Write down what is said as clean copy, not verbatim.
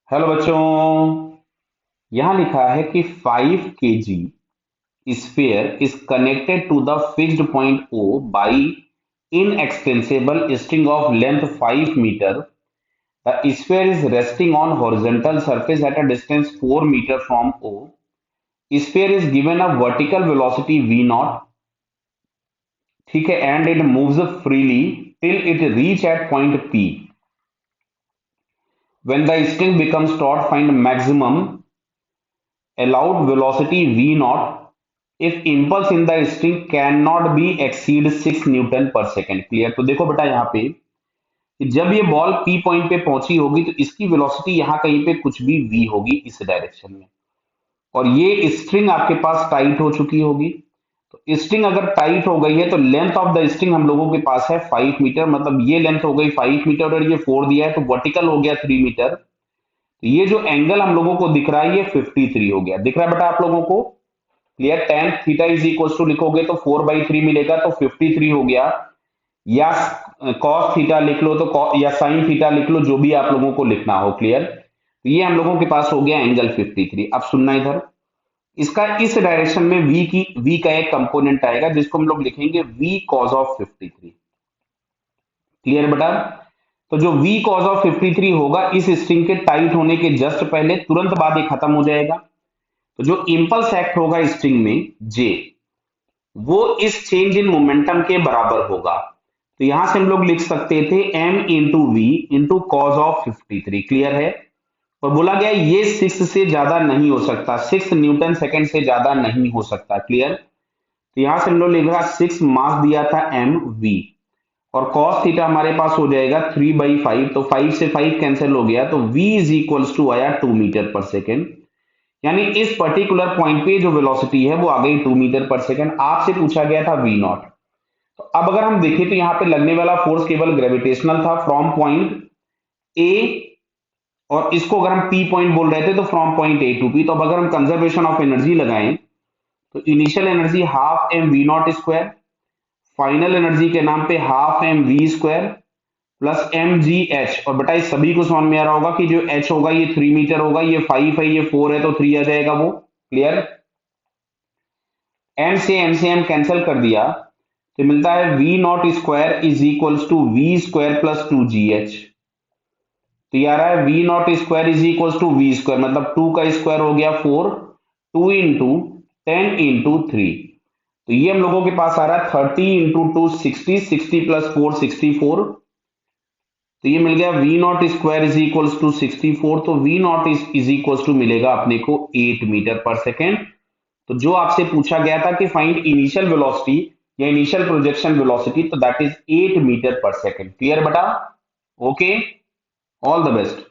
Hello बच्चों। यहां लिखा है कि 5 kg sphere is connected to the fixed point O by inextensible string of length 5 meter. The sphere is resting on horizontal surface at a distance 4 meter from O. Sphere is given a vertical velocity v naught, ठीक है, and it moves freely till it reach at point P. When the string becomes taut, find maximum allowed velocity v naught if impulse in the string cannot be exceed 6 Newton पर second. Clear? तो देखो बेटा यहाँ पे कि जब ये ball P point पे पहुंची होगी तो इसकी वेलोसिटी यहाँ कहीं पे कुछ भी v होगी इस डायरेक्शन में, और ये स्ट्रिंग आपके पास टाइट हो चुकी होगी। तो स्ट्रिंग अगर टाइट हो गई है तो लेंथ ऑफ द स्ट्रिंग हम लोगों के पास है 5 मीटर, मतलब ये लेंथ हो गई 5 मीटर और ये 4 दिया है तो वर्टिकल हो गया 3 मीटर। तो ये जो एंगल हम लोगों को दिख रहा है ये 53 हो गया। दिख रहा है बेटा आप लोगों को? Clear? Tan theta is equal to लिखोगे तो 4/3 मिलेगा तो 53 हो गया, या कॉस थीटा लिख लो तो या साइन थीटा लिख लो, जो भी आप लोगों को लिखना हो। क्लियर? तो ये हम लोगों के पास हो गया एंगल 53। अब सुनना इधर, इसका इस डायरेक्शन में v का एक कंपोनेंट आएगा जिसको हम लोग लिखेंगे v cos ऑफ 53। क्लियर बेटा? तो जो v cos ऑफ 53 होगा इस स्ट्रिंग के टाइट होने के जस्ट पहले, तुरंत बाद ये खत्म हो जाएगा। तो जो इंपल्स एक्ट होगा स्ट्रिंग में जे, वो इस चेंज इन मोमेंटम के बराबर होगा। तो यहां से हम लोग लिख सकते थे m into v into cos of 53। Clear है? और बोला गया ये 6 से ज्यादा नहीं हो सकता, 6 न्यूटन सेकंड से ज्यादा नहीं हो सकता। क्लियर? तो यहां से हम लोग लिख रहा 6 मास दिया था एम वी, और कॉस थीटा हमारे पास हो जाएगा 3/5, तो 5 से 5 कैंसिल हो गया तो v इज इक्वल्स टू आया 2 मीटर पर सेकेंड। यानी इस पर्टिकुलर पॉइंट पे जो वेलोसिटी है वो आ गई 2 मीटर पर सेकंड। आपसे पूछा गया था वी नॉट। तो अब अगर हम देखें तो यहाँ पे लगने वाला फोर्स केवल ग्रेविटेशनल था फ्रॉम पॉइंट ए, और इसको अगर हम पी पॉइंट बोल रहे थे तो from point A to P. तो अब अगर हम कंजर्वेशन ऑफ एनर्जी लगाएं तो initial energy half m v naught square, final energy के नाम पे half m v square plus m g h. और बेटा इस सभी को समझ में आ रहा होगा कि जो एच होगा ये 3 मीटर होगा, ये 5 है ये 4 है तो 3 आ जाएगा वो। क्लियर? एम से एम कैंसिल कर दिया तो मिलता है v naught square is equals to v square plus 2gh। तो ये आ रहा है v naught square is equals to v square, मतलब 2 का स्क्वायर हो गया 4, 2 इंटू 10 इंटू 3। तो ये हम लोगों के पास आ रहा है 30 इंटू 2 60, 60 प्लस 4 64। तो ये मिल गया v naught square is equals to 64, तो v naught is equals to मिलेगा अपने को 8 मीटर पर सेकेंड। तो जो आपसे पूछा गया था कि फाइंड इनिशियल वेलोसिटी या इनिशियल प्रोजेक्शन वेलोसिटी, तो दैट इज 8 मीटर पर सेकेंड। क्लियर बेटा? Okay, all the best.